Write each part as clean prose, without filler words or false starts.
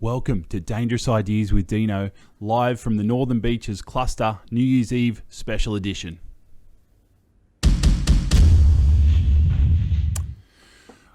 Welcome to Dangerous Ideas with Dino, live from the Northern Beaches Cluster New Year's Eve Special Edition.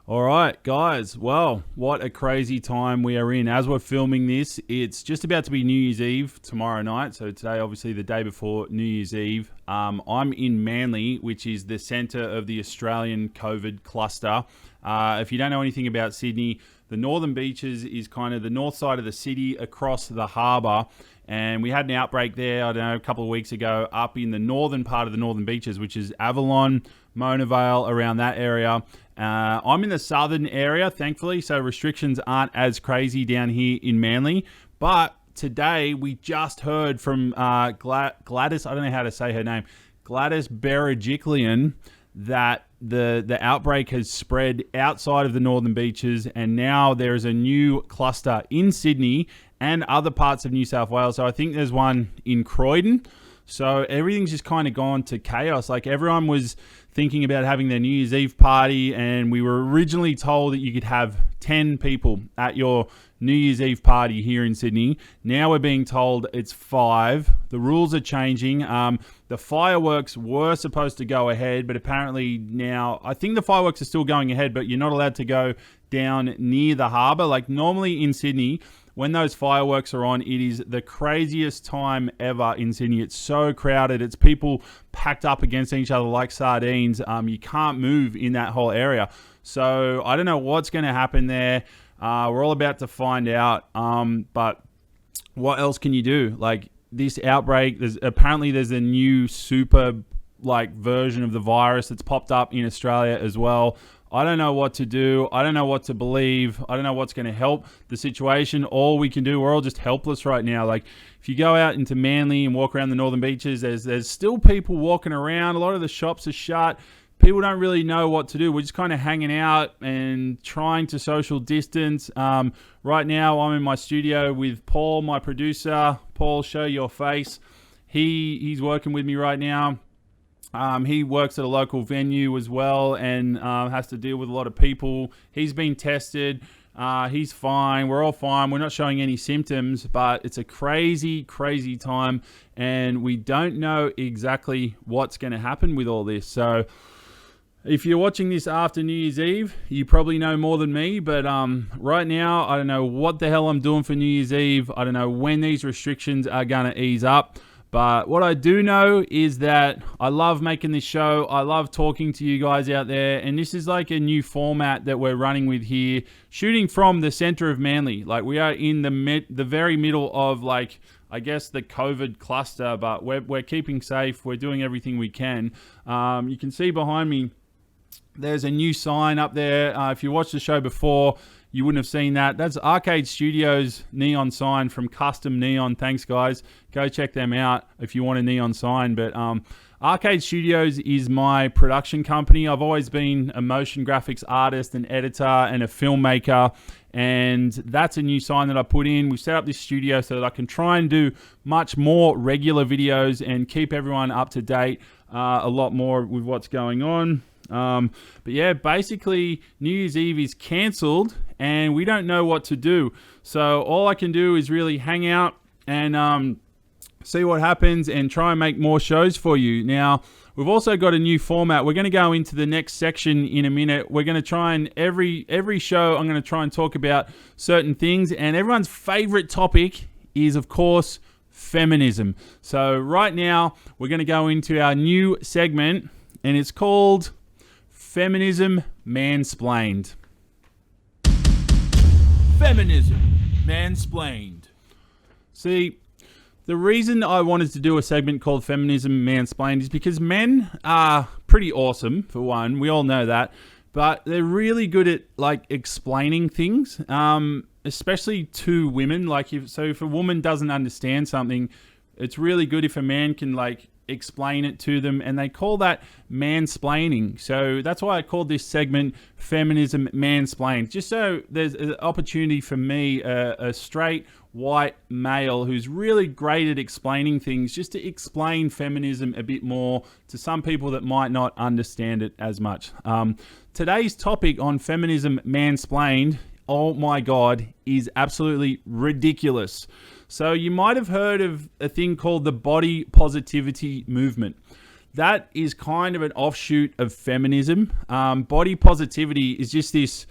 All right, guys. Well, what a crazy time we are in. As we're filming this, it's just about to be New Year's Eve tomorrow night. So today, obviously, the day before New Year's Eve. I'm in Manly, which is the centre of the Australian COVID cluster. If you don't know anything about Sydney, the Northern Beaches is kind of the north side of the city across the harbour. And we had an outbreak there, I don't know, a couple of weeks ago up in the northern part of the Northern Beaches, which is Avalon, Mona Vale, around that area. I'm in the southern area, thankfully, so restrictions aren't as crazy down here in Manly. But today we just heard from Gladys, I don't know how to say her name, Gladys Berejiklian, that the outbreak has spread outside of the Northern Beaches, and now there is a new cluster in Sydney and other parts of New South Wales. So I think there's one in Croydon. So everything's just kind of gone to chaos. Like, everyone was thinking about having their New Year's Eve party, and we were originally told that you could have 10 people at your New Year's Eve party here in Sydney. Now we're being told it's 5. The rules are changing. The fireworks were supposed to go ahead, but apparently now, I think the fireworks are still going ahead, but you're not allowed to go down near the harbour. Like, normally in Sydney, when those fireworks are on, it is the craziest time ever in Sydney. It's so crowded. It's people packed up against each other like sardines. You can't move in that whole area. So I don't know what's going to happen there. We're all about to find out. But what else can you do? Like, this outbreak, there's a new super version of the virus that's popped up in Australia as well. I don't know what to do. I don't know what to believe. I don't know what's going to help the situation. All we can do, we're all just helpless right now. Like, if you go out into Manly and walk around the Northern Beaches, there's still people walking around. A lot of the shops are shut. People don't really know what to do. We're just kind of hanging out and trying to social distance. Right now, I'm in my studio with Paul, my producer. Paul, show your face. He's working with me right now. He works at a local venue as well, and has to deal with a lot of people. He's been tested. He's fine. We're all fine. We're not showing any symptoms, but it's a crazy, crazy time, and we don't know exactly what's going to happen with all this. So if you're watching this after New Year's Eve, you probably know more than me, but right now, I don't know what the hell I'm doing for New Year's Eve. I don't know when these restrictions are going to ease up. But what I do know is that I love making this show. I love talking to you guys out there. And this is like a new format that we're running with here, shooting from the center of Manly. Like, we are in the very middle of, like, I guess, the COVID cluster, but we're keeping safe. We're doing everything we can. You can see behind me, there's a new sign up there. If you watched the show before, you wouldn't have seen that. That's Arcade Studios neon sign from Custom Neon. Thanks, guys. Go check them out if you want a neon sign. But Arcade Studios is my production company. I've always been a motion graphics artist, an editor, and a filmmaker. And that's a new sign that I put in. We've set up this studio so that I can try and do much more regular videos and keep everyone up to date a lot more with what's going on. But yeah, basically New Year's Eve is cancelled and we don't know what to do. So all I can do is really hang out and see what happens and try and make more shows for you. Now, we've also got a new format. We're going to go into the next section in a minute. We're going to try and every show I'm going to try and talk about certain things, and everyone's favorite topic is, of course, feminism. So right now we're going to go into our new segment, and it's called Feminism Mansplained. Feminism Mansplained. See, the reason I wanted to do a segment called Feminism Mansplained is because men are pretty awesome, for one. We all know that. But they're really good at, like, explaining things, especially to women. Like, if a woman doesn't understand something, it's really good if a man can, like, explain it to them, and they call that mansplaining. So that's why I called this segment Feminism Mansplained, just so there's an opportunity for me, a straight white male who's really great at explaining things, just to explain feminism a bit more to some people that might not understand it as much. Today's topic on Feminism Mansplained oh my God, is absolutely ridiculous. So you might have heard of a thing called the body positivity movement. That is kind of an offshoot of feminism. Body positivity is just this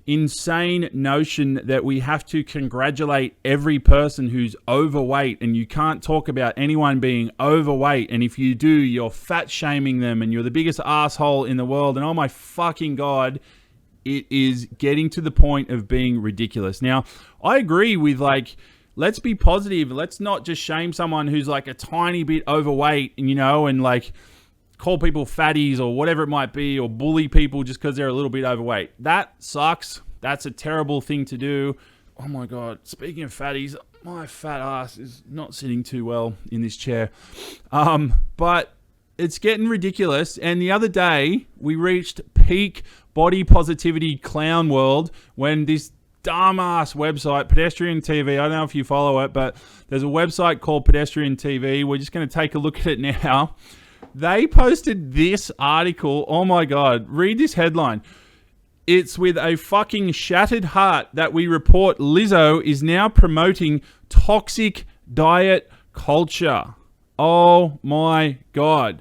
insane notion that we have to congratulate every person who's overweight, and you can't talk about anyone being overweight, and if you do, you're fat shaming them and you're the biggest asshole in the world, and oh my fucking God, it is getting to the point of being ridiculous. Now, I agree with, like, let's be positive. Let's not just shame someone who's like a tiny bit overweight and, you know, and like call people fatties or whatever it might be, or bully people just because they're a little bit overweight. That sucks. That's a terrible thing to do. Oh my God. Speaking of fatties, my fat ass is not sitting too well in this chair. But it's getting ridiculous. And the other day we reached peak body positivity clown world when this dumbass website, Pedestrian TV, I don't know if you follow it, but there's a website called Pedestrian TV. We're just going to take a look at it now. They posted this article. Oh my God. Read this headline. It's with a fucking shattered heart that we report Lizzo is now promoting toxic diet culture. Oh my God.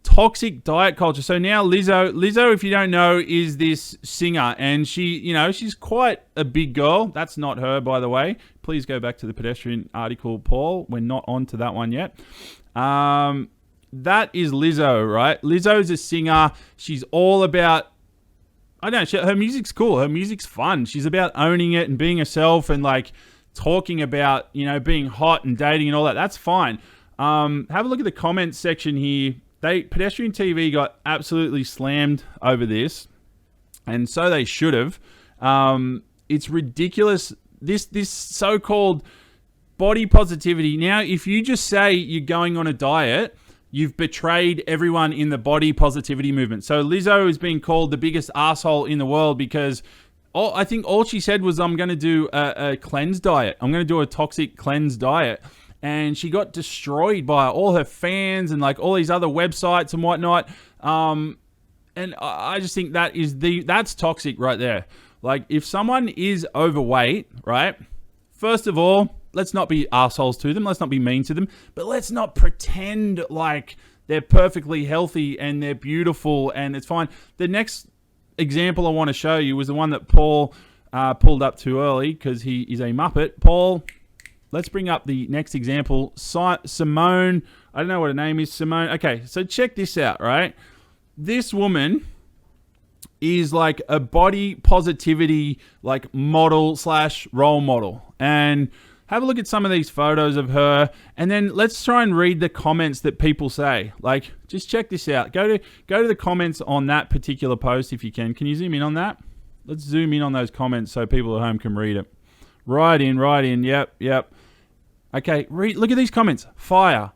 Toxic diet culture. So now Lizzo, if you don't know, is this singer, and she, you know, she's quite a big girl. That's not her, by the way. Please go back to the Pedestrian article, Paul. We're not on to that one yet. That is Lizzo, right? Lizzo's a singer. She's all about, I don't know, her music's cool. Her music's fun. She's about owning it and being herself and like talking about, you know, being hot and dating and all that. That's fine. Have a look at the comments section here. Pedestrian TV got absolutely slammed over this, and so they should have. It's ridiculous. This so-called body positivity. Now, if you just say you're going on a diet, you've betrayed everyone in the body positivity movement. So Lizzo is being called the biggest asshole in the world because I think all she said was, I'm going to do a cleanse diet. I'm going to do a toxic cleanse diet. And she got destroyed by all her fans and like all these other websites and whatnot. And I just think that's toxic right there. Like, if someone is overweight, right? First of all, let's not be assholes to them. Let's not be mean to them. But let's not pretend like they're perfectly healthy and they're beautiful and it's fine. The next example I want to show you was the one that Paul pulled up too early because he is a Muppet. Paul, let's bring up the next example. Simone, I don't know what her name is. Simone. Okay, so check this out, right? This woman is like a body positivity like model / role model. And have a look at some of these photos of her, and then let's try and read the comments that people say. Like, just check this out. Go to the comments on that particular post if you can. Can you zoom in on that? Let's zoom in on those comments so people at home can read it. Right in. Yep. Okay, look at these comments. Fire.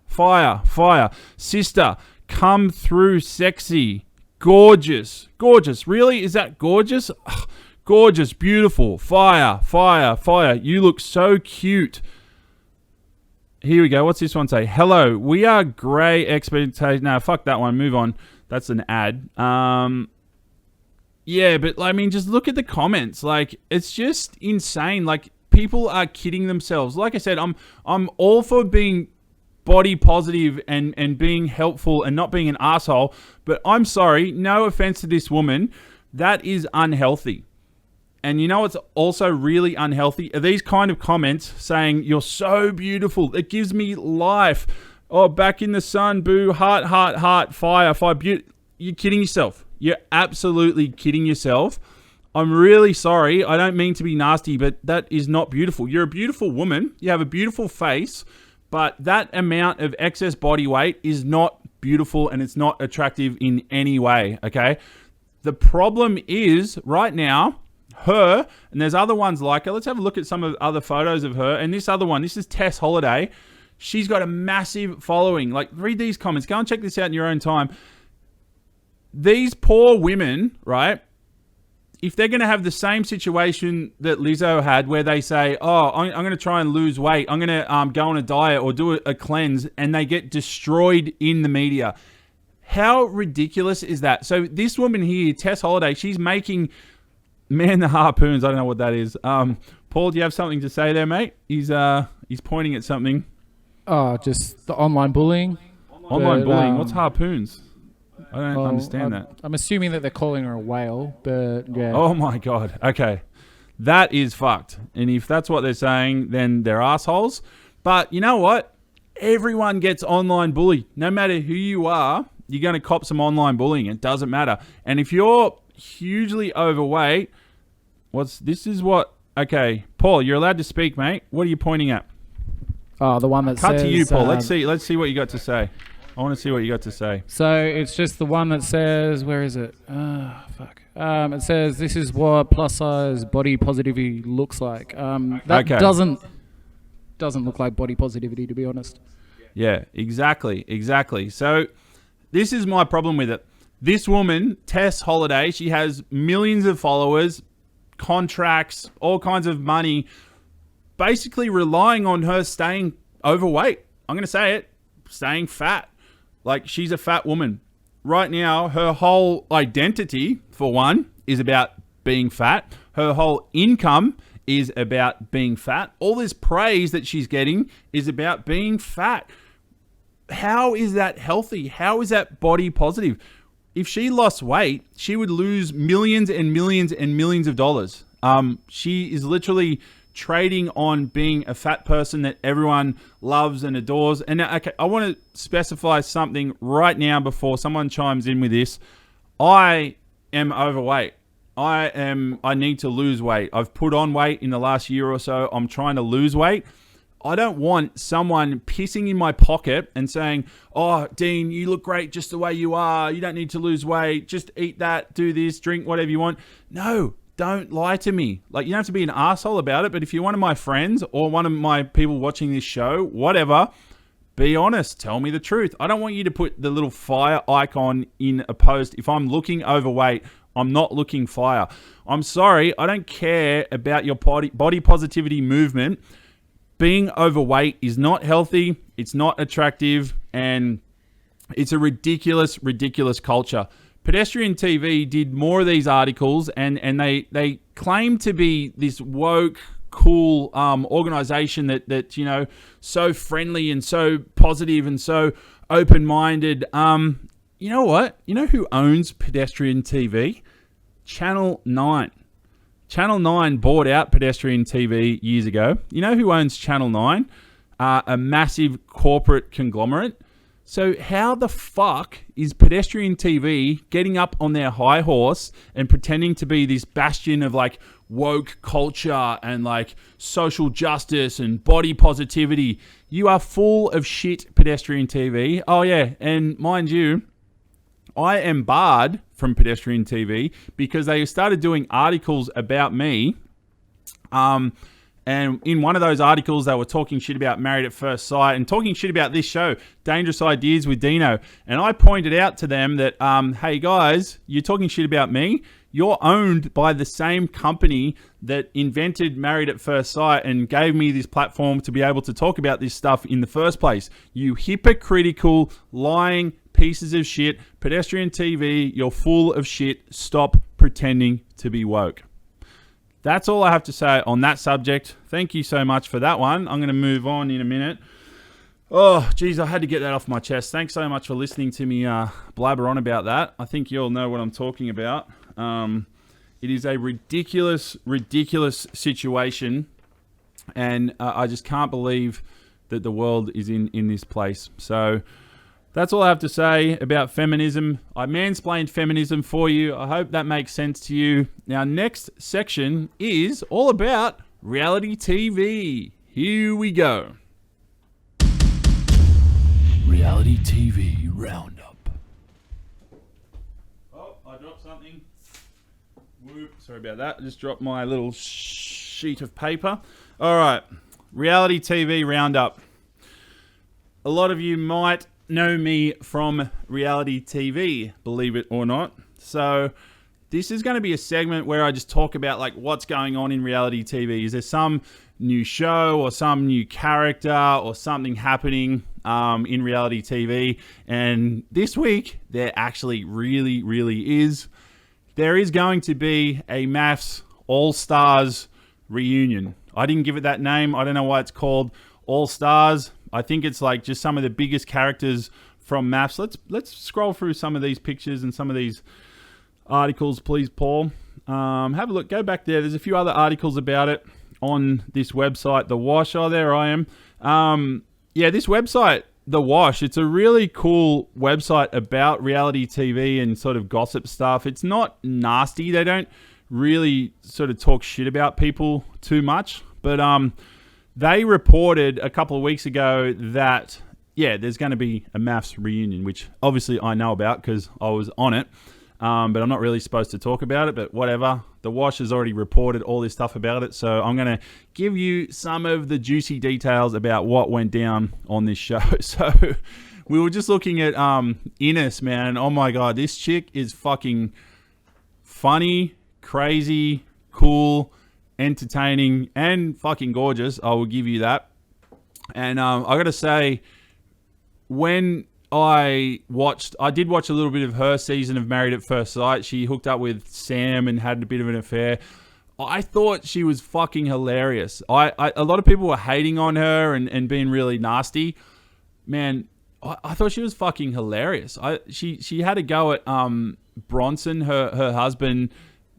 Sister, come through sexy. Gorgeous. Really? Is that gorgeous? Ugh. Gorgeous, beautiful, fire. You look so cute. Here we go. What's this one say? Hello, we are grey expectation. No, fuck that one. Move on. That's an ad. Yeah, but I mean, just look at the comments. Like, it's just insane. Like, people are kidding themselves. Like I said, I'm all for being body positive and being helpful and not being an asshole. But I'm sorry, no offense to this woman, that is unhealthy. And you know what's also really unhealthy? Are these kind of comments saying, you're so beautiful. It gives me life. Oh, back in the sun, boo, heart, fire. You're kidding yourself. You're absolutely kidding yourself. I'm really sorry. I don't mean to be nasty, but that is not beautiful. You're a beautiful woman. You have a beautiful face, but that amount of excess body weight is not beautiful and it's not attractive in any way, okay? The problem is right now, her, and there's other ones like her. Let's have a look at some of the other photos of her. And this other one, this is Tess Holiday. She's got a massive following. Like, read these comments. Go and check this out in your own time. These poor women, right? If they're going to have the same situation that Lizzo had where they say, oh, I'm going to try and lose weight. I'm going to go on a diet or do a cleanse, and they get destroyed in the media. How ridiculous is that? So this woman here, Tess Holiday, she's making Man the harpoons. I don't know what that is. Paul, do you have something to say there, mate? He's pointing at something. Oh, just the online bullying. Online bullying. What's harpoons? I don't understand that. I'm assuming that they're calling her a whale, but yeah. Oh my God. Okay. That is fucked. And if that's what they're saying, then they're assholes. But you know what? Everyone gets online bullied. No matter who you are, you're going to cop some online bullying. It doesn't matter. And if you're hugely overweight, okay, Paul, you're allowed to speak, mate. What are you pointing at? Oh, the one that Cut says... to you, Paul. Let's see what you got to say. I want to see what you got to say. So it's just the one that says, where is it? Fuck. It says, this is what plus size body positivity looks like. That doesn't look like body positivity, to be honest. Yeah, exactly. So this is my problem with it. This woman, Tess Holiday, she has millions of followers, contracts, all kinds of money, basically relying on her staying overweight. I'm going to say it, staying fat. Like, she's a fat woman. Right now, her whole identity, for one, is about being fat. Her whole income is about being fat. All this praise that she's getting is about being fat. How is that healthy? How is that body positive? If she lost weight, she would lose millions and millions and millions of dollars. She is literally trading on being a fat person that everyone loves and adores. And okay, I want to specify something right now before someone chimes in with this. I am overweight. I need to lose weight. I've put on weight in the last year or so. I'm trying to lose weight. I don't want someone pissing in my pocket and saying, oh, Dean, you look great just the way you are. You don't need to lose weight. Just eat that, do this, drink whatever you want. No, don't lie to me. Like, you don't have to be an asshole about it, but if you're one of my friends or one of my people watching this show, whatever, be honest. Tell me the truth. I don't want you to put the little fire icon in a post. If I'm looking overweight, I'm not looking fire. I'm sorry. I don't care about your body positivity movement. Being overweight is not healthy. It's not attractive. And it's a ridiculous culture. Pedestrian TV did more of these articles, and they claim to be this woke, cool organization that you know, so friendly and so positive and so open-minded. You know what? You know who owns Pedestrian TV? Channel 9. Channel 9 bought out Pedestrian TV years ago. You know who owns Channel 9? A massive corporate conglomerate. So how the fuck is Pedestrian TV getting up on their high horse and pretending to be this bastion of like woke culture and like social justice and body positivity? You are full of shit, Pedestrian TV. Oh yeah, and mind you, I am barred from Pedestrian TV because they started doing articles about me. And in one of those articles, they were talking shit about Married at First Sight and talking shit about this show, Dangerous Ideas with Dino. And I pointed out to them that, hey guys, you're talking shit about me. You're owned by the same company that invented Married at First Sight and gave me this platform to be able to talk about this stuff in the first place. You hypocritical, lying pieces of shit. Pedestrian TV, you're full of shit. Stop pretending to be woke. That's all I have to say on that subject. Thank you so much for that one. I'm going to move on in a minute. Oh, geez, I had to get that off my chest. Thanks so much for listening to me blabber on about that. I think you all know what I'm talking about. It is a ridiculous situation, and I just can't believe that the world is in this place. So that's all I have to say about feminism. I mansplained feminism for you. I hope that makes sense to you. Now, next section is all about reality TV. Here we go. Reality TV Roundup. Oh, I dropped something. Whoop, sorry about that. I just dropped my little sheet of paper. All right, reality TV Roundup. A lot of you might know me from reality TV, believe it or not. So this is going to be a segment where I just talk about like what's going on in reality TV. Is there some new show or some new character or something happening in reality TV? And this week there actually really is. there is going to be a MAFS All-Stars reunion. I didn't give it that name. I don't know why it's called All-Stars. I think it's like just some of the biggest characters from MAFS. Let's scroll through some of these pictures and some of these articles, please, Paul. Have a look. Go back there. There's a few other articles about it on this website, The Wash. Oh, there I am. This website, The Wash, it's a really cool website about reality TV and sort of gossip stuff. It's not nasty. They don't really sort of talk shit about people too much. But they reported a couple of weeks ago that, there's going to be a MAFS reunion, which obviously I know about because I was on it. But I'm not really supposed to talk about it, but whatever. The Wash has already reported all this stuff about it, so I'm going to give you some of the juicy details about what went down on this show. So we were just looking at Ines, man. Oh my God, this chick is fucking funny, crazy, cool, entertaining, and fucking gorgeous. I will give you that. And I got to say, when I did watch a little bit of her season of Married at First Sight. She hooked up with Sam and had a bit of an affair. I thought she was fucking hilarious. A lot of people were hating on her and being really nasty. Man, I thought she was fucking hilarious. She had a go at Bronson, her husband.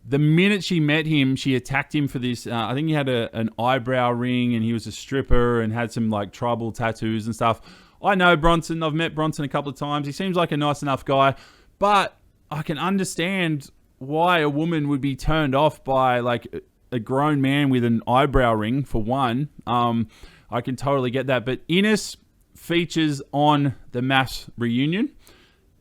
The minute she met him, she attacked him for this. I think he had an eyebrow ring and he was a stripper and had some like tribal tattoos and stuff. I know Bronson. I've met Bronson a couple of times. He seems like a nice enough guy, but I can understand why a woman would be turned off by like a grown man with an eyebrow ring, for one. I can totally get that. But Ines features on the MAFS reunion.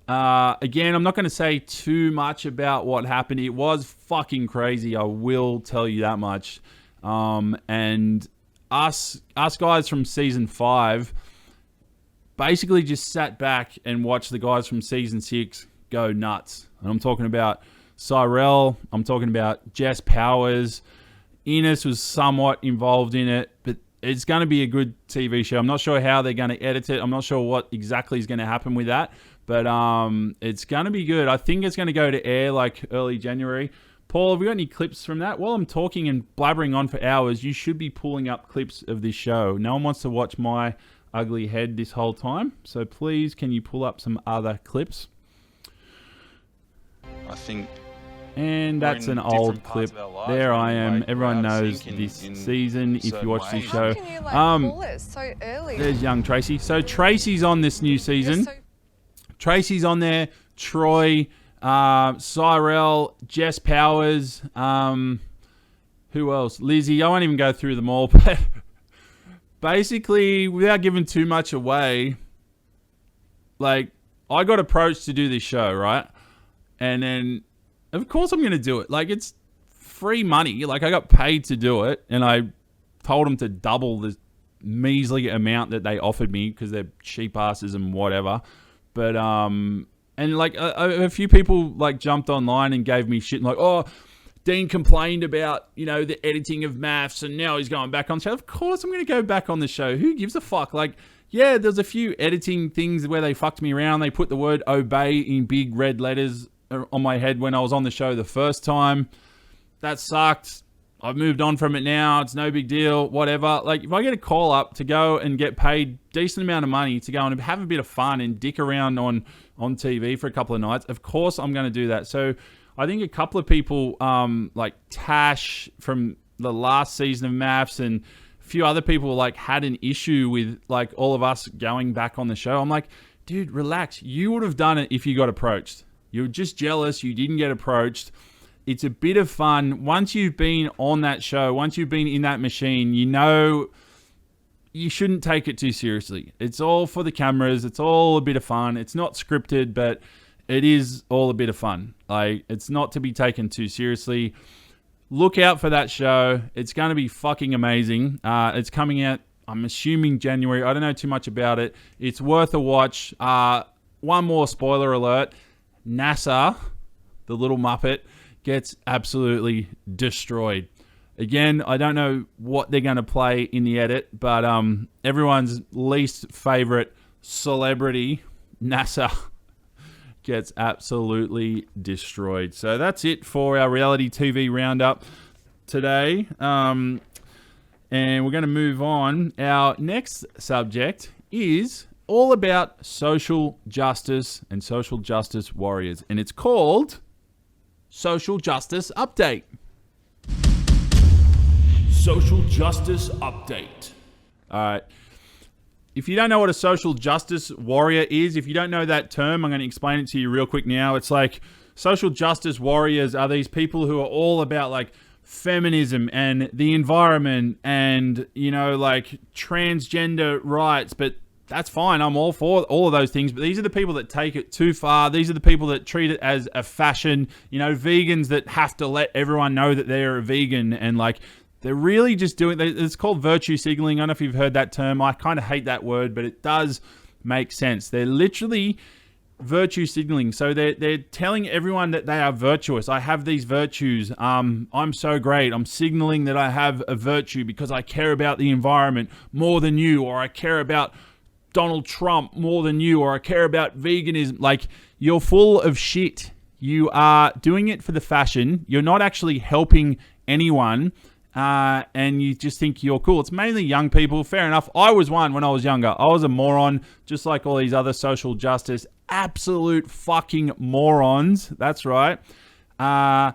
Again, I'm not going to say too much about what happened. It was fucking crazy. I will tell you that much. And us guys from season 5 basically just sat back and watched the guys from season 6 go nuts. And I'm talking about Cyrell. I'm talking about Jess Powers. Ines was somewhat involved in it, but it's going to be a good TV show. I'm not sure how they're going to edit it. I'm not sure what exactly is going to happen with that, but it's going to be good. I think it's going to go to air like early January. Paul, have we got any clips from that? While I'm talking and blabbering on for hours, you should be pulling up clips of this show. No one wants to watch my ugly head this whole time, so please can you pull up some other clips? I think, and that's an old clip. There I am. Everyone knows this season if you watch this show. Pull it so early? There's young Tracy. So Tracy's on this new season. Tracy's on there. Troy, Cyrell, Jess Powers, who else? Lizzie. I won't even go through them all, but basically, without giving too much away, like, I got approached to do this show, right? And then, of course, I'm going to do it. Like, it's free money. Like, I got paid to do it, and I told them to double the measly amount that they offered me because they're cheap asses and whatever. But, and like, a few people, like, jumped online and gave me shit, like, oh, Dean complained about, you know, the editing of MAFS, and now he's going back on the show. Of course I'm going to go back on the show. Who gives a fuck? Like, yeah, there's a few editing things where they fucked me around. They put the word obey in big red letters on my head when I was on the show the first time. That sucked. I've moved on from it now. It's no big deal, whatever. Like, if I get a call up to go and get paid decent amount of money to go and have a bit of fun and dick around on TV for a couple of nights, of course I'm going to do that. So I think a couple of people, like Tash from the last season of MAFS and a few other people, like, had an issue with, like, all of us going back on the show. I'm like, dude, relax. You would have done it if you got approached. You're just jealous you didn't get approached. It's a bit of fun. Once you've been on that show, once you've been in that machine, you know you shouldn't take it too seriously. It's all for the cameras. It's all a bit of fun. It's not scripted, but it is all a bit of fun. Like, it's not to be taken too seriously. Look out for that show. It's going to be fucking amazing. It's coming out, I'm assuming, January. I don't know too much about it. It's worth a watch. One more spoiler alert. NASA, the little Muppet, gets absolutely destroyed. Again, I don't know what they're going to play in the edit, but everyone's least favorite celebrity, NASA, gets absolutely destroyed. So that's it for our reality TV roundup today. And we're going to move on. Our next subject is all about social justice and social justice warriors. And it's called Social Justice Update. Social Justice Update. All right. If you don't know what a social justice warrior is, if you don't know that term, I'm going to explain it to you real quick now. It's like social justice warriors are these people who are all about like feminism and the environment and, you know, like transgender rights. But that's fine. I'm all for all of those things. But these are the people that take it too far. These are the people that treat it as a fashion. You know, vegans that have to let everyone know that they're a vegan and like... They're really just doing... It's called virtue signaling. I don't know if you've heard that term. I kind of hate that word, but it does make sense. They're literally virtue signaling. So they're telling everyone that they are virtuous. I have these virtues. I'm so great. I'm signaling that I have a virtue because I care about the environment more than you, or I care about Donald Trump more than you, or I care about veganism. Like, you're full of shit. You are doing it for the fashion. You're not actually helping anyone. And you just think you're cool. It's mainly young people. Fair enough. I was one when I was younger. I was a moron, just like all these other social justice. Absolute fucking morons. That's right. And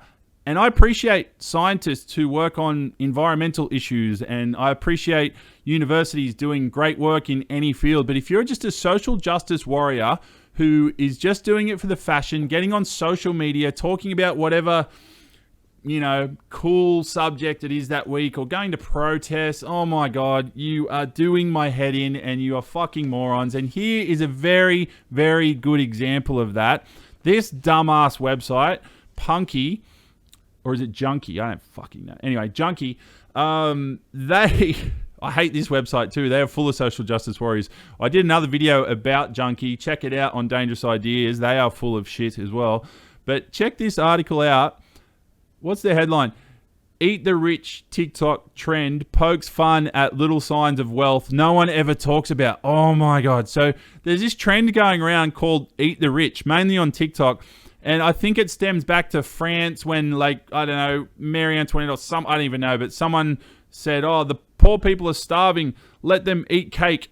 I appreciate scientists who work on environmental issues, and I appreciate universities doing great work in any field. But if you're just a social justice warrior who is just doing it for the fashion, getting on social media, talking about whatever... you know, cool subject it is that week, or going to protests. Oh my God, you are doing my head in and you are fucking morons. And here is a very, very good example of that. This dumbass website, Punky, or is it Junkie? I don't fucking know. Anyway, Junkie, I hate this website too. They are full of social justice warriors. I did another video about Junkie. Check it out on Dangerous Ideas. They are full of shit as well. But check this article out. What's the headline? Eat the rich TikTok trend pokes fun at little signs of wealth no one ever talks about. Oh my God. So there's this trend going around called Eat the Rich, mainly on TikTok. And I think it stems back to France when, like, I don't know, Marie Antoinette or I don't even know, but someone said, oh, the poor people are starving. Let them eat cake.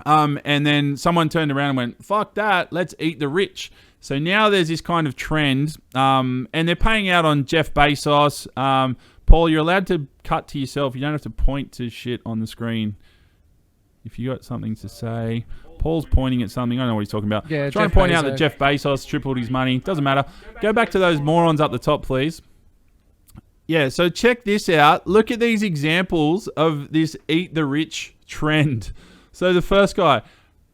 And then someone turned around and went, fuck that. Let's eat the rich. So now there's this kind of trend, and they're paying out on Jeff Bezos. Paul, you're allowed to cut to yourself. You don't have to point to shit on the screen. If you got something to say. Paul's pointing at something. I don't know what he's talking about. Yeah, trying to point out that Jeff Bezos tripled his money. Doesn't matter. Go back to those morons up the top, please. Yeah, so check this out. Look at these examples of this eat the rich trend. So the first guy...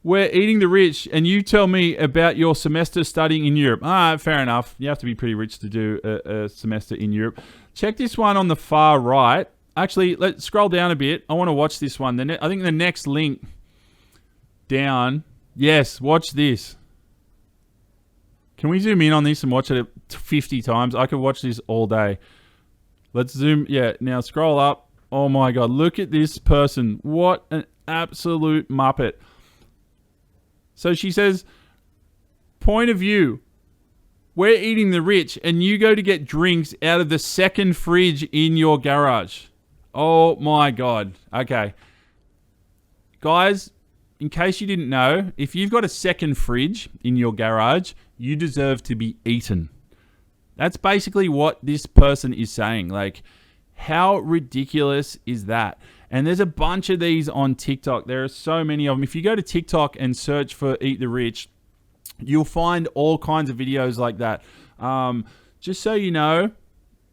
We're eating the rich, and you tell me about your semester studying in Europe. Fair enough. You have to be pretty rich to do a semester in Europe. Check this one on the far right. Actually, let's scroll down a bit. I want to watch this one. I think the next link down. Yes, watch this. Can we zoom in on this and watch it 50 times? I could watch this all day. Let's zoom. Yeah, now scroll up. Oh my God, look at this person. What an absolute muppet. So she says, point of view, we're eating the rich and you go to get drinks out of the second fridge in your garage. Oh my God. Okay. Guys, in case you didn't know, if you've got a second fridge in your garage, you deserve to be eaten. That's basically what this person is saying. Like, how ridiculous is that? And there's a bunch of these on TikTok. There are so many of them. If you go to TikTok and search for Eat the Rich, you'll find all kinds of videos like that. Just so you know,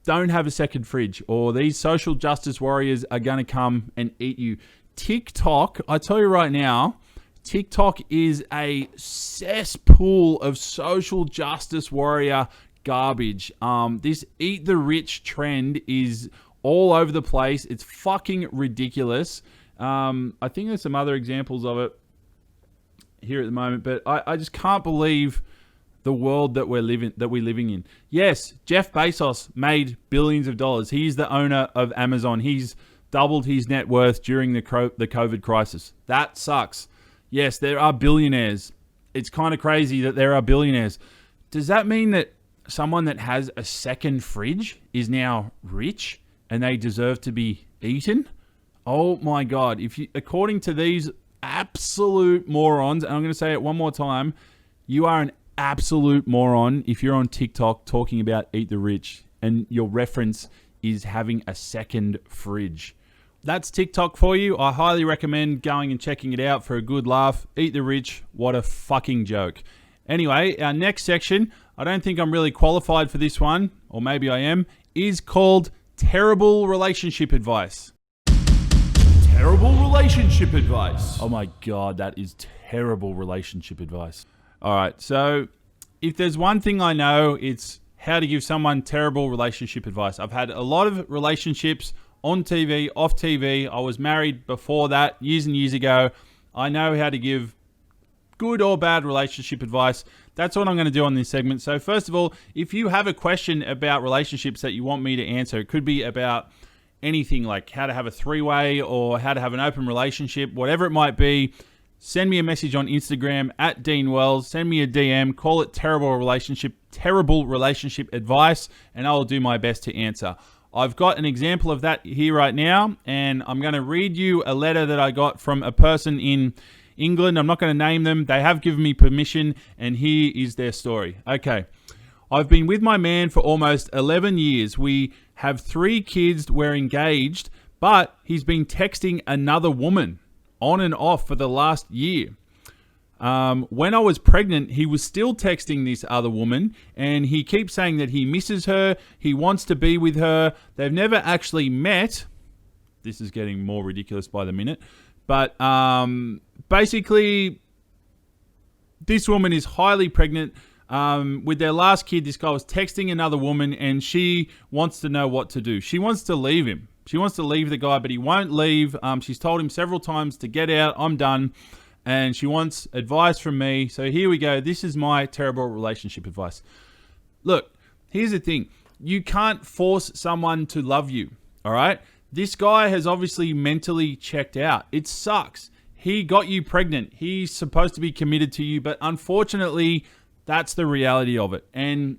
don't have a second fridge, or these social justice warriors are going to come and eat you. TikTok, I tell you right now, TikTok is a cesspool of social justice warrior garbage. This Eat the Rich trend is all over the place. It's fucking ridiculous. I think there's some other examples of it here at the moment, but I just can't believe the world that we're living in. Yes, Jeff Bezos made billions of dollars. He's the owner of Amazon. He's doubled his net worth during the COVID crisis. That sucks. Yes, there are billionaires it's kind of crazy that there are billionaires. Does that mean that someone that has a second fridge is now rich and they deserve to be eaten? Oh my God. According to these absolute morons, and I'm going to say it one more time, you are an absolute moron if you're on TikTok talking about eat the rich and your reference is having a second fridge. That's TikTok for you. I highly recommend going and checking it out for a good laugh. Eat the rich. What a fucking joke. Anyway, our next section, I don't think I'm really qualified for this one, or maybe I am, is called Terrible Relationship Advice. Terrible relationship advice. Oh my God, that is terrible relationship advice. All right, so if there's one thing I know, it's how to give someone terrible relationship advice. I've had a lot of relationships on TV, off TV. I was married before that, years and years ago. I know how to give good or bad relationship advice. That's what I'm going to do on this segment. So first of all, if you have a question about relationships that you want me to answer, it could be about anything like how to have a three-way or how to have an open relationship, whatever it might be, send me a message on Instagram at Dean Wells. Send me a DM. Call it terrible relationship advice, and I'll do my best to answer. I've got an example of that here right now, and I'm going to read you a letter that I got from a person in England. I'm not going to name them. They have given me permission, and here is their story. Okay. I've been with my man for almost 11 years. We have 3 kids. We're engaged, but he's been texting another woman on and off for the last year. When I was pregnant, he was still texting this other woman, and he keeps saying that he misses her. He wants to be with her. They've never actually met. This is getting more ridiculous by the minute. But basically, this woman is highly pregnant. With their last kid, this guy was texting another woman, and she wants to know what to do. She wants to leave him. She wants to leave the guy, but he won't leave. She's told him several times to get out. I'm done. And she wants advice from me. So here we go. This is my terrible relationship advice. Look, here's the thing. You can't force someone to love you. All right? This guy has obviously mentally checked out. It sucks. He got you pregnant. He's supposed to be committed to you, but unfortunately, that's the reality of it. And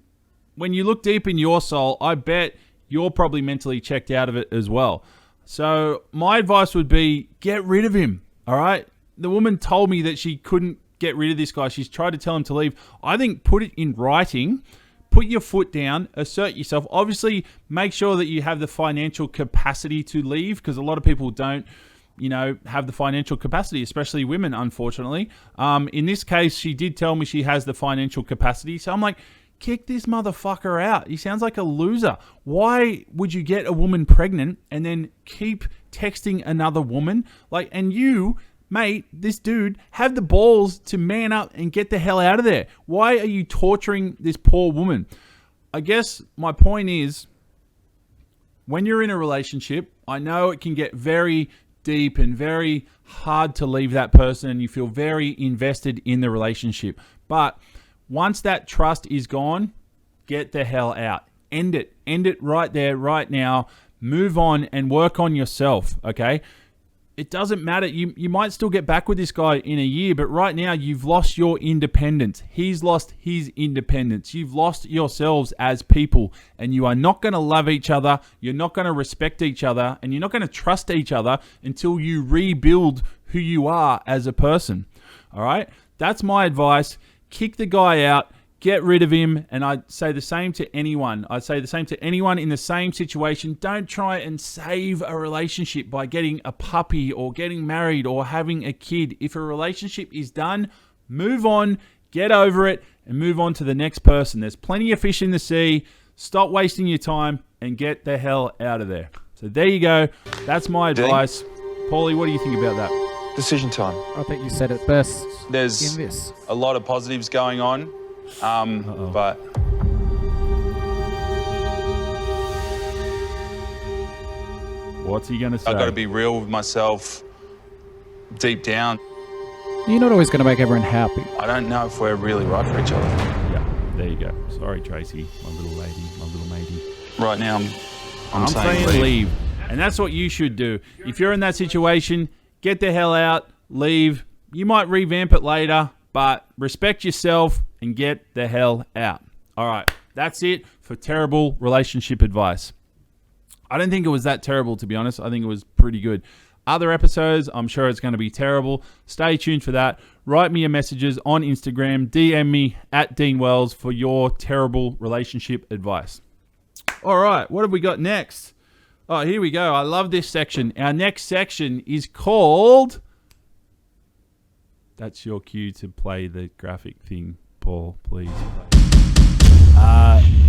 when you look deep in your soul, I bet you're probably mentally checked out of it as well. So my advice would be get rid of him. All right? The woman told me that she couldn't get rid of this guy. She's tried to tell him to leave. I think put it in writing. Put your foot down. Assert yourself. Obviously, make sure that you have the financial capacity to leave, because a lot of people don't, have the financial capacity, especially women, unfortunately. In this case, she did tell me she has the financial capacity. So I'm like, kick this motherfucker out. He sounds like a loser. Why would you get a woman pregnant and then keep texting another woman? And you, mate, this dude, have the balls to man up and get the hell out of there. Why are you torturing this poor woman? I guess my point is, when you're in a relationship, I know it can get very deep and very hard to leave that person, and you feel very invested in the relationship. But once that trust is gone, get the hell out. End it. End it right there, right now. Move on and work on yourself, okay? It doesn't matter. You might still get back with this guy in a year, but right now you've lost your independence. He's lost his independence. You've lost yourselves as people, and you are not going to love each other. You're not going to respect each other, and you're not going to trust each other until you rebuild who you are as a person. All right? That's my advice. Kick the guy out. Get rid of him, and I'd say the same to anyone. I'd say the same to anyone in the same situation. Don't try and save a relationship by getting a puppy or getting married or having a kid. If a relationship is done, move on, get over it, and move on to the next person. There's plenty of fish in the sea. Stop wasting your time and get the hell out of there. So there you go. That's my advice. Paulie, what do you think about that? Decision time. I think you said it best. There's in this. a lot of positives going on. But what's he going to say? I've got to be real with myself deep down. You're not always going to make everyone happy. I don't know if we're really right for each other. Yeah, there you go. Sorry, Tracy, my little lady, my little matey. Right now, I'm saying leave. And that's what you should do. If you're in that situation, get the hell out, leave. You might revamp it later, but respect yourself and get the hell out. All right, that's it for terrible relationship advice. I don't think it was that terrible, to be honest. I think it was pretty good. Other episodes, I'm sure it's going to be terrible. Stay tuned for that. Write me your messages on Instagram. DM me at Dean Wells for your terrible relationship advice. All right, what have we got next? Oh, here we go. I love this section. Our next section is called... That's your cue to play the graphic thing, Paul, please.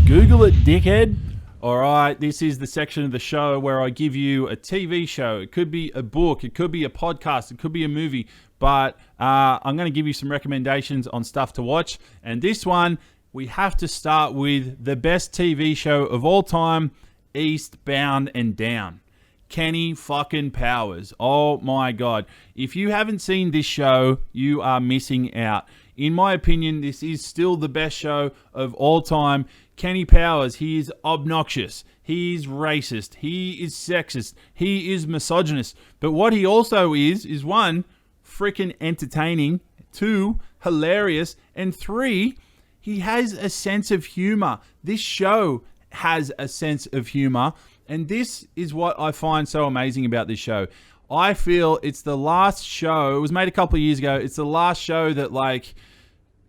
Google it, dickhead. All right, this is the section of the show where I give you a TV show. It could be a book, it could be a podcast, it could be a movie, but I'm going to give you some recommendations on stuff to watch. And this one, we have to start with the best TV show of all time, Eastbound and Down. Kenny fucking Powers. Oh my God. If you haven't seen this show, you are missing out. In my opinion, this is still the best show of all time. Kenny Powers, he is obnoxious. He is racist. He is sexist. He is misogynist. But what he also is one, freaking entertaining, two, hilarious, and three, he has a sense of humor. This show has a sense of humor. And this is what I find so amazing about this show. I feel it's the last show, it was made a couple of years ago, it's the last show that like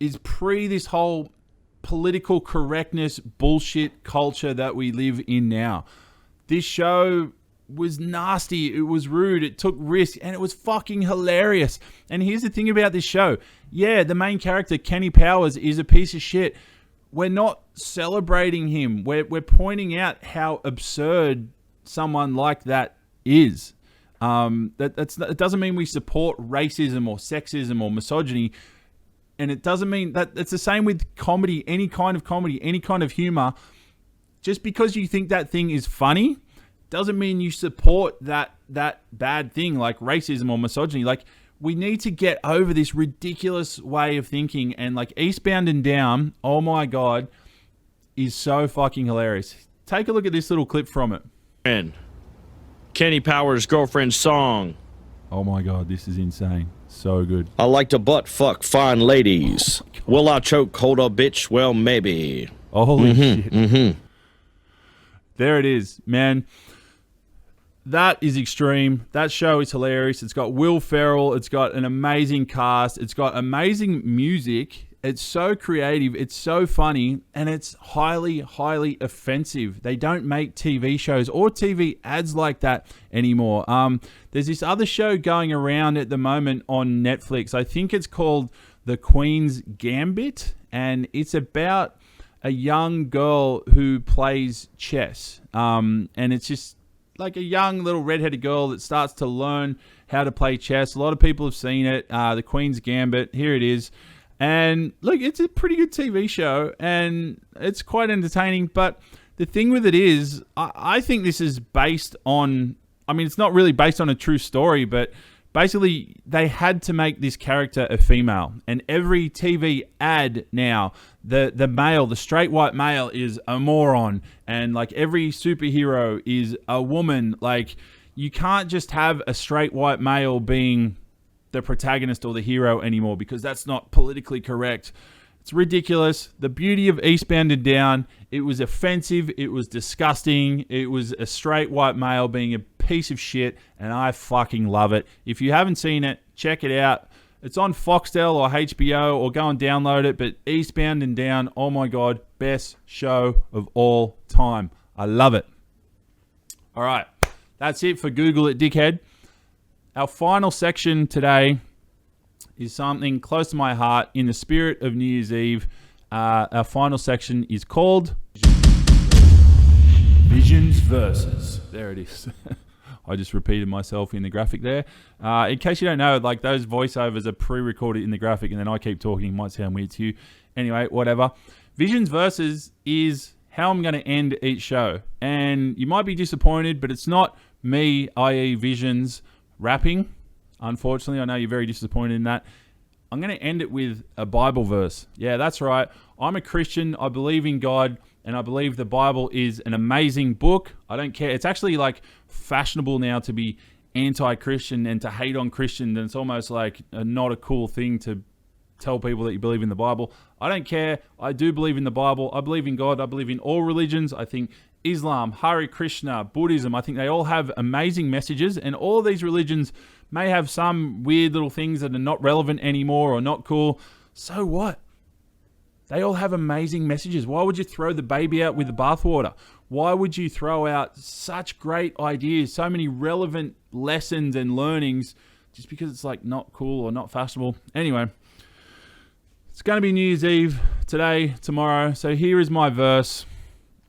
is pre this whole political correctness bullshit culture that we live in now. This show was nasty, it was rude, it took risks, and it was fucking hilarious. And here's the thing about this show. Yeah, the main character, Kenny Powers, is a piece of shit. We're not celebrating him. We're pointing out how absurd someone like that is. It doesn't mean we support racism or sexism or misogyny. And it doesn't mean that it's the same with comedy, any kind of humor. Just because you think that thing is funny doesn't mean you support that bad thing like racism or misogyny. Like, we need to get over this ridiculous way of thinking. And like Eastbound and Down, oh my God, is so fucking hilarious. Take a look at this little clip from it. And Kenny Powers' girlfriend's song. Oh my God, this is insane. So good. I like to butt fuck fine ladies. Will I choke hold a bitch? Well, maybe. Oh, holy shit. There it is, man. That is extreme. That show is hilarious. It's got Will Ferrell. It's got an amazing cast. It's got amazing music. It's so creative. It's so funny. And it's highly, highly offensive. They don't make TV shows or TV ads like that anymore. There's this other show going around at the moment on Netflix. I think it's called The Queen's Gambit. And it's about a young girl who plays chess. And it's just like a young little redheaded girl that starts to learn how to play chess. A lot of people have seen it. The Queen's Gambit. Here it is. And look, it's a pretty good TV show and it's quite entertaining. But the thing with it is, I think this is based on, I mean, it's not really based on a true story, but basically they had to make this character a female. And every TV ad now, the male, the straight white male is a moron. And like every superhero is a woman. Like, you can't just have a straight white male being the protagonist or the hero anymore because that's not politically correct. It's ridiculous. The beauty of Eastbound and Down, it was offensive, it was disgusting, it was a straight white male being a piece of shit, and I fucking love it. If you haven't seen it, check it out. It's on Foxtel or HBO, or go and download it, but Eastbound and Down, oh my God, best show of all time. I love it. All right, that's it for Google It, dickhead. Our final section today is something close to my heart in the spirit of New Year's Eve. Our final section is called Visions Versus. There it is. I just repeated myself in the graphic there. In case you don't know, like those voiceovers are pre-recorded in the graphic and then I keep talking. It might sound weird to you. Anyway, whatever. Visions Versus is how I'm going to end each show. And you might be disappointed, but it's not me, i.e. Visions, rapping. Unfortunately, I know you're very disappointed in that. I'm going to end it with a Bible verse. Yeah, that's right. I'm a Christian. I believe in God, and I believe the Bible is an amazing book. I don't care. It's actually like fashionable now to be anti-Christian and to hate on Christians, and it's almost like not a cool thing to tell people that you believe in the Bible. I don't care. I do believe in the Bible. I believe in God. I believe in all religions. I think Islam, Hare Krishna, Buddhism, I think they all have amazing messages, and all these religions may have some weird little things that are not relevant anymore or not cool. So what? They all have amazing messages. Why would you throw the baby out with the bathwater? Why would you throw out such great ideas, so many relevant lessons and learnings, just because it's like not cool or not fashionable? Anyway, it's going to be New Year's Eve today, tomorrow. So here is my verse.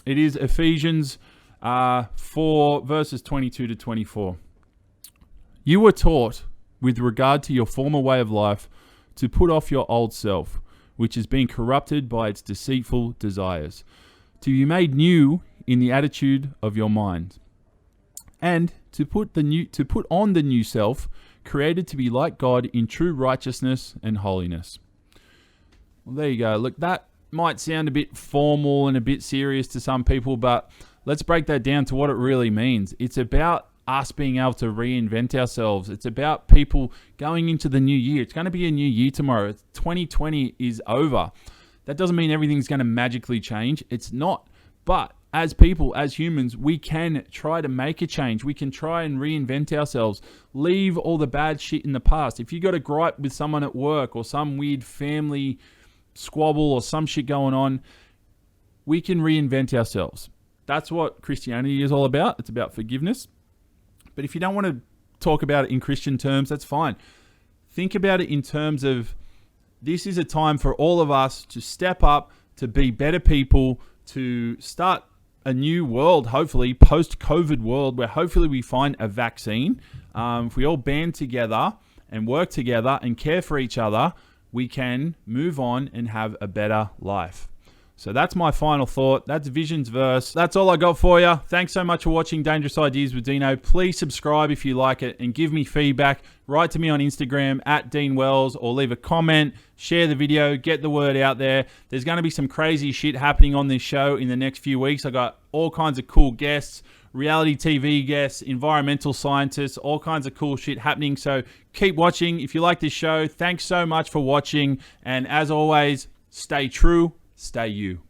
It is Ephesians 4, verses 22 to 24. You were taught, with regard to your former way of life, to put off your old self, which has been corrupted by its deceitful desires, to be made new in the attitude of your mind, and to put on the new self, created to be like God in true righteousness and holiness. Well, there you go. Look, that might sound a bit formal and a bit serious to some people, but let's break that down to what it really means. It's about us being able to reinvent ourselves. It's about people going into the new year. It's going to be a new year tomorrow. 2020 is over. That doesn't mean everything's going to magically change. It's not. But as people, as humans, we can try to make a change. We can try and reinvent ourselves. Leave all the bad shit in the past. If you got a gripe with someone at work or some weird family squabble or some shit going on, we can reinvent ourselves. That's what Christianity is all about. It's about forgiveness. But if you don't want to talk about it in Christian terms, that's fine. Think about it in terms of this is a time for all of us to step up, to be better people, to start a new world, hopefully, post-COVID world, where hopefully we find a vaccine. If we all band together and work together and care for each other, we can move on and have a better life. So that's my final thought. That's Vision's verse. That's all I got for you. Thanks so much for watching Dangerous Ideas with Dino. Please subscribe if you like it and give me feedback. Write to me on Instagram @DeanWells or leave a comment. Share the video. Get the word out there. There's going to be some crazy shit happening on this show in the next few weeks. I got all kinds of cool guests, reality TV guests, environmental scientists, all kinds of cool shit happening. So keep watching. If you like this show, thanks so much for watching. And as always, stay true. Stay you.